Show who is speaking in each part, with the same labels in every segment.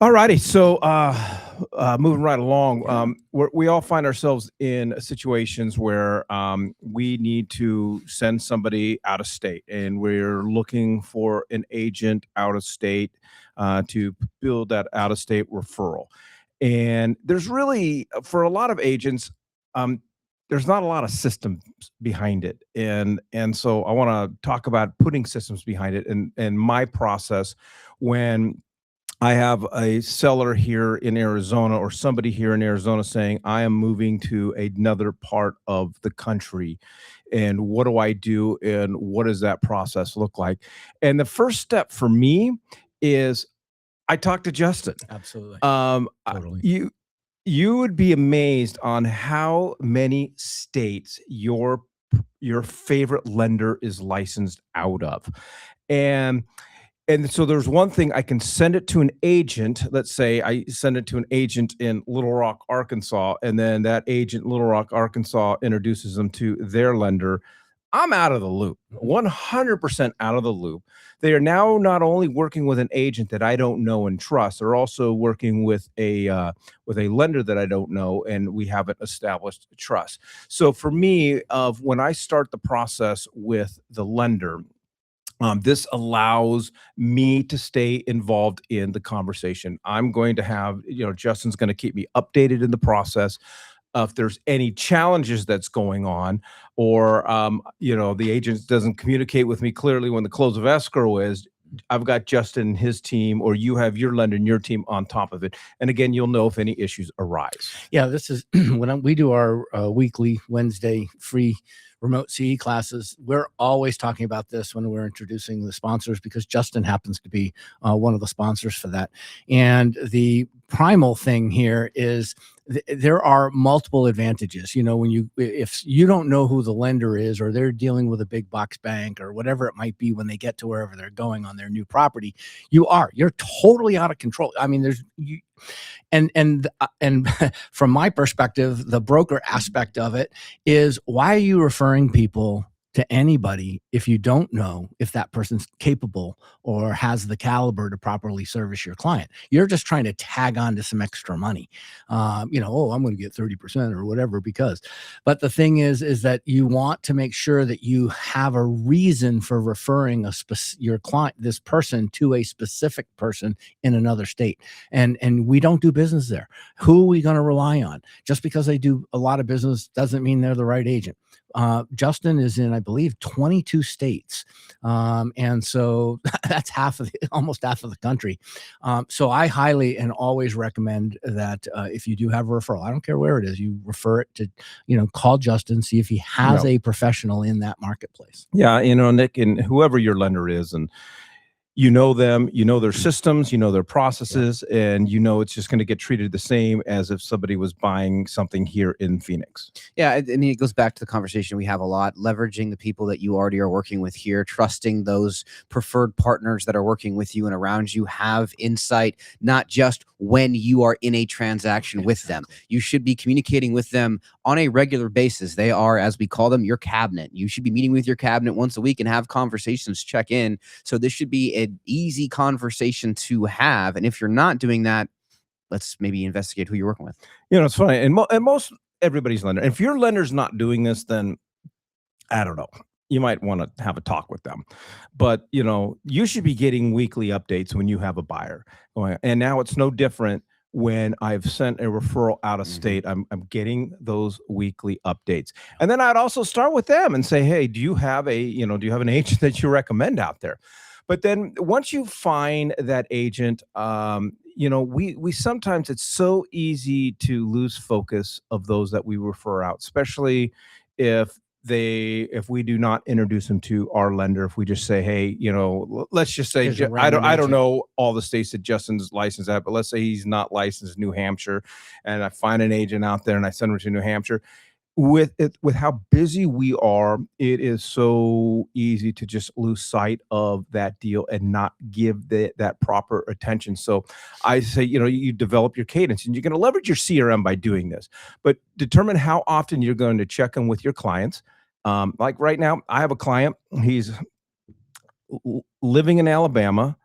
Speaker 1: All righty. So, moving right along, we all find ourselves in situations where we need to send somebody out of state, and we're looking for an agent out of state to build that out of state referral. And there's really, for a lot of agents, um, there's not a lot of systems behind it, and so I want to talk about putting systems behind it, and my process when I have a seller here in Arizona or somebody here in Arizona saying, I am moving to another part of the country. And what do I do? And what does that process look like? And the first step for me is I talk to Justin.
Speaker 2: Absolutely.
Speaker 1: Totally. You would be amazed on how many states your favorite lender is licensed out of. And so there's one thing I can send it to an agent. Let's say I send it to an agent in Little Rock, Arkansas, and then that agent in Little Rock, Arkansas introduces them to their lender. I'm out of the loop, 100% out of the loop. They are now not only working with an agent that I don't know and trust, they're also working with a lender that I don't know, and we haven't established trust. So for me, of when I start the process with the lender, this allows me to stay involved in the conversation. I'm going to have, Justin's going to keep me updated in the process. If there's any challenges that's going on, or the agent doesn't communicate with me clearly when the close of escrow is, I've got Justin and his team, or you have your lender and your team on top of it. And again, you'll know if any issues arise.
Speaker 2: Yeah, this is when we do our weekly Wednesday free remote CE classes. We're always talking about this when we're introducing the sponsors, because Justin happens to be one of the sponsors for that. And the primal thing here is there are multiple advantages. If you don't know who the lender is, or they're dealing with a big box bank or whatever it might be when they get to wherever they're going on their new property, you're totally out of control. I mean, and from my perspective, the broker aspect of it is, why are you referring people to anybody if you don't know if that person's capable or has the caliber to properly service your client? You're just trying to tag on to some extra money. Oh, I'm going to get 30% or whatever, but the thing is that you want to make sure that you have a reason for referring your client, this person, to a specific person in another state. And we don't do business there. Who are we going to rely on? Just because they do a lot of business doesn't mean they're the right agent. Justin is in, I believe, 22 states. And so that's almost half of the country. So I highly and always recommend that if you do have a referral, I don't care where it is, you refer it to, call Justin, see if he has a professional in that marketplace.
Speaker 1: Yeah, Nick, and whoever your lender is, and you know them, you know their systems, you know their processes, and it's just going to get treated the same as if somebody was buying something here in Phoenix.
Speaker 3: Yeah, I mean, it goes back to the conversation we have a lot, leveraging the people that you already are working with here, trusting those preferred partners that are working with you and around you, have insight, not just when you are in a transaction with them. You should be communicating with them on a regular basis. They are, as we call them, your cabinet. You should be meeting with your cabinet once a week and have conversations, check in. So this should be an easy conversation to have. And if you're not doing that, let's maybe investigate who you're working with.
Speaker 1: It's funny. And most everybody's lender. If your lender's not doing this, then I don't know. You might want to have a talk with them. But, you should be getting weekly updates when you have a buyer going. And now it's no different when I've sent a referral out of state. I'm getting those weekly updates. And then I'd also start with them and say, hey, do you have an agent that you recommend out there? But then once you find that agent, we sometimes, it's so easy to lose focus of those that we refer out, especially if we do not introduce them to our lender. If we just say, hey, let's just say, I don't know all the states that Justin's licensed at, but let's say he's not licensed in New Hampshire, and I find an agent out there and I send him to New Hampshire. With how busy we are, it is so easy to just lose sight of that deal and not give that proper attention. So I say, you develop your cadence, and you're going to leverage your CRM by doing this, but determine how often you're going to check in with your clients. Like right now, I have a client, he's living in Alabama,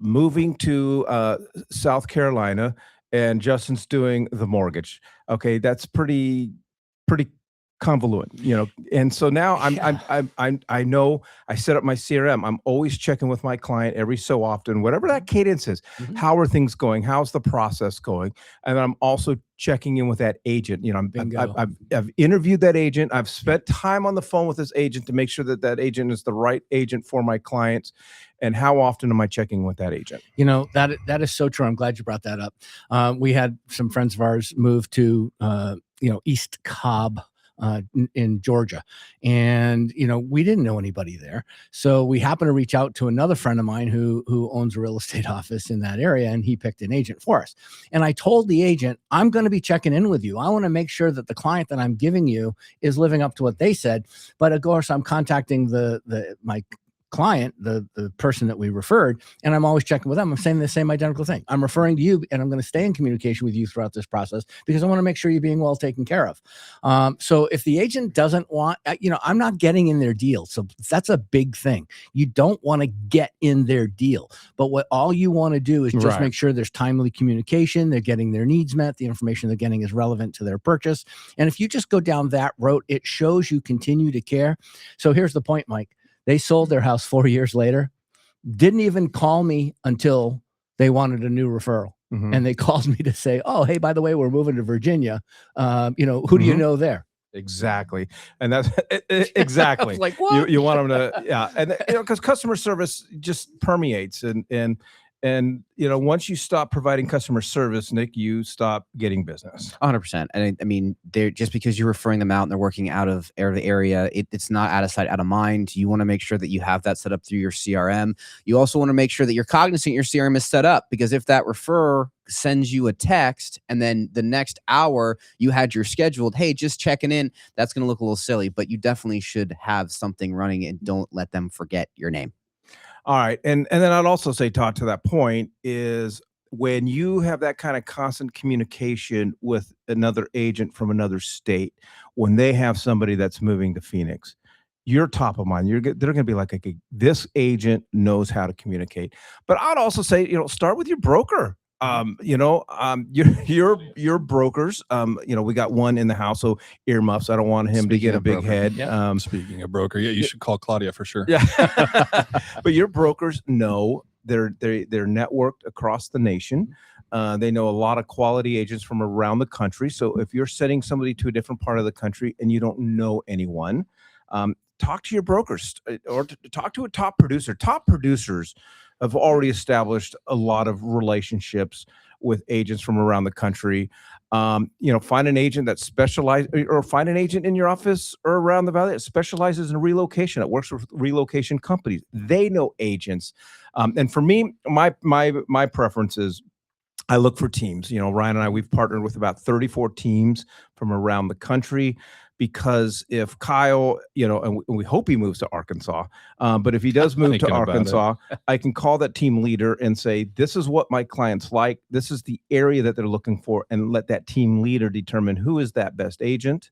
Speaker 1: moving to South Carolina, and Justin's doing the mortgage. Okay, that's pretty convoluted, And so now I know I set up my CRM. I'm always checking with my client every so often, whatever that cadence is.
Speaker 2: Mhm.
Speaker 1: How are things going? How's the process going? And I'm also checking in with that agent.
Speaker 2: Bingo.
Speaker 1: I've interviewed that agent. I've spent time on the phone with this agent to make sure that that agent is the right agent for my clients. And how often am I checking with that agent?
Speaker 2: That is so true. I'm glad you brought that up. We had some friends of ours move to East Cobb, in Georgia, and we didn't know anybody there, so we happened to reach out to another friend of mine who owns a real estate office in that area, and he picked an agent for us. And I told the agent, I'm going to be checking in with you. I want to make sure that the client that I'm giving you is living up to what they said. But of course, I'm contacting my client, the person that we referred, and I'm always checking with them. I'm saying the same identical thing. I'm referring to you, and I'm going to stay in communication with you throughout this process because I want to make sure you're being well taken care of. So if the agent doesn't want, I'm not getting in their deal. So that's a big thing. You don't want to get in their deal, but what all you want to do is just
Speaker 1: Right.
Speaker 2: make sure there's timely communication. They're getting their needs met. The information they're getting is relevant to their purchase. And if you just go down that road, it shows you continue to care. So here's the point, Mike. They sold their house 4 years later, didn't even call me until they wanted a new referral.
Speaker 1: Mhm.
Speaker 2: And they called me to say, oh, hey, by the way, we're moving to Virginia. Who do you know there?
Speaker 1: Exactly. And that's exactly.
Speaker 2: Like, what?
Speaker 1: You want them to, yeah. And because customer service just permeates and once you stop providing customer service, Nick, you stop getting business.
Speaker 3: 100%. And I mean, they're just because you're referring them out and they're working out of the area, it's not out of sight, out of mind. You want to make sure that you have that set up through your CRM. You also want to make sure that you're cognizant your CRM is set up, because if that referrer sends you a text and then the next hour you had your scheduled, hey, just checking in, that's going to look a little silly. But you definitely should have something running, and don't let them forget your name.
Speaker 1: All right. And then I'd also say, Todd, to that point is when you have that kind of constant communication with another agent from another state, when they have somebody that's moving to Phoenix, you're top of mind. They're going to be like, okay, this agent knows how to communicate. But I'd also say, start with your broker. Your brokers, we got one in the house, so earmuffs. I don't want him to get a big head.
Speaker 2: Yeah.
Speaker 4: Speaking of broker, you should call Claudia for sure.
Speaker 1: Yeah. But your brokers know they're networked across the nation. They know a lot of quality agents from around the country. So if you're sending somebody to a different part of the country and you don't know anyone, talk to your brokers or talk to a top producer. Top producers have already established a lot of relationships with agents from around the country. Find an agent that specializes, or find an agent in your office or around the valley that specializes in relocation, that works with relocation companies. They know agents. And for me, my preference is I look for teams. Ryan and I, we've partnered with about 34 teams from around the country, because if Kyle, and we hope he moves to Arkansas, but if he does move to Arkansas, I can call that team leader and say, this is what my clients like. This is the area that they're looking for, and let that team leader determine who is that best agent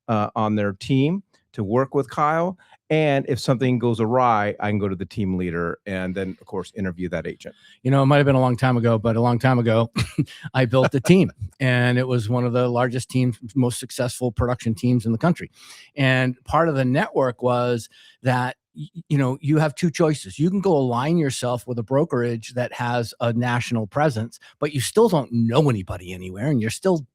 Speaker 1: on their team to work with Kyle. And if something goes awry, I can go to the team leader and then, of course, interview that agent.
Speaker 2: It might have been a long time ago, but a long time ago, I built a team, and it was one of the largest teams, most successful production teams in the country. And part of the network was that, you have two choices. You can go align yourself with a brokerage that has a national presence, but you still don't know anybody anywhere, and you're still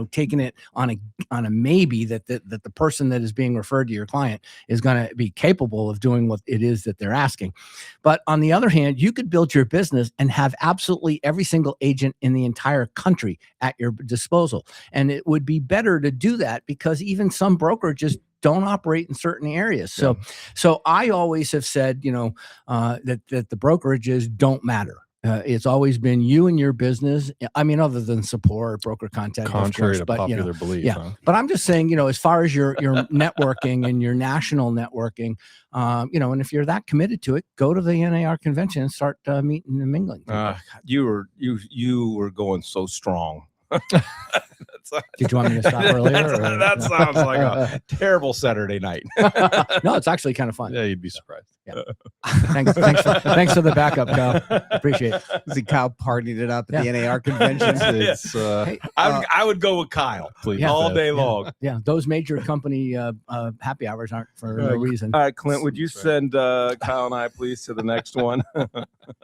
Speaker 2: taking it on a maybe that the person that is being referred to your client is going to be capable of doing what it is that they're asking. But on the other hand, you could build your business and have absolutely every single agent in the entire country at your disposal. And it would be better to do that, because even some brokerages don't operate in certain areas. So I always have said, that the brokerages don't matter. It's always been you and your business. I mean, other than support, broker content,
Speaker 4: Contrary
Speaker 2: of course,
Speaker 4: to
Speaker 2: but,
Speaker 4: popular belief.
Speaker 2: yeah.
Speaker 4: Huh?
Speaker 2: But I'm just saying, as far as your networking and your national networking, and if you're that committed to it, go to the NAR convention and start meeting and mingling.
Speaker 1: You were going so strong.
Speaker 2: Did you want me to stop earlier? or-
Speaker 1: that sounds like a terrible Saturday night.
Speaker 2: No, it's actually kind of fun.
Speaker 4: Yeah, you'd be surprised.
Speaker 2: Thanks for the backup, Kyle. Appreciate it.
Speaker 3: See Kyle partied it up at the NAR convention.
Speaker 4: It's
Speaker 2: Hey,
Speaker 1: I would go with Kyle
Speaker 4: please.
Speaker 2: Yeah.
Speaker 1: all day long.
Speaker 2: yeah, those major company happy hours aren't for no reason.
Speaker 1: All right, Clint, would you
Speaker 4: That's right.
Speaker 1: send Kyle and I, please, to the next one?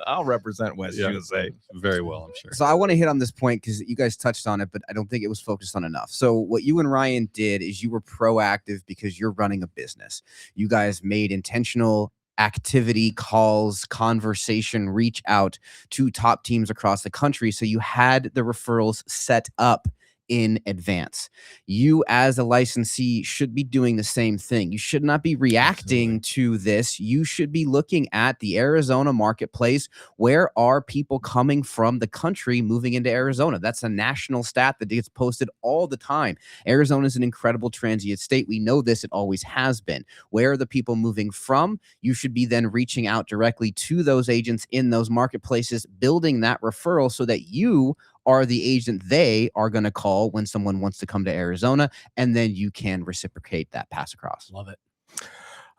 Speaker 1: I'll represent West USA.
Speaker 4: Very well, I'm sure.
Speaker 3: So I want to hit on this point because you guys touched on it, but I don't think it was focused on enough. So what you and Ryan did is you were proactive because you're running a business. You guys made intentional activity, calls, conversation, reach out to top teams across the country. So you had the referrals set up in advance. You as a licensee should be doing the same thing. You should not be reacting to this. You should be looking at the Arizona marketplace. Where are people coming from the country moving into Arizona? That's a national stat that gets posted all the time. Arizona is an incredible transient state. We know this. It always has been. Where are the people moving from? You should be then reaching out directly to those agents in those marketplaces, building that referral so that you are the agent they are going to call when someone wants to come to Arizona, and then you can reciprocate that pass across.
Speaker 2: Love it.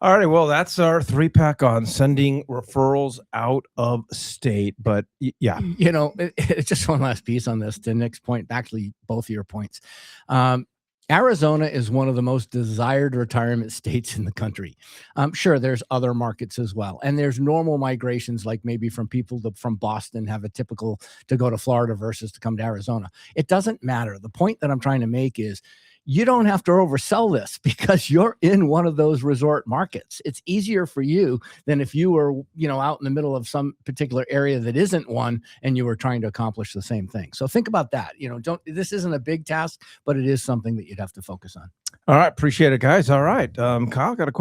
Speaker 1: All right, well, that's our 3-pack on sending referrals out of state. But yeah,
Speaker 2: You know, it's just one last piece on this. To Nick's point, actually, both of your points. Arizona is one of the most desired retirement states in the country. Sure, there's other markets as well. And there's normal migrations, like maybe from people from Boston have a typical to go to Florida versus to come to Arizona. It doesn't matter. The point that I'm trying to make is you don't have to oversell this because you're in one of those resort markets. It's easier for you than if you were, out in the middle of some particular area that isn't one and you were trying to accomplish the same thing. So think about that. This isn't a big task, but it is something that you'd have to focus on.
Speaker 1: all right, appreciate it, guys. All right, Kyle, got a question.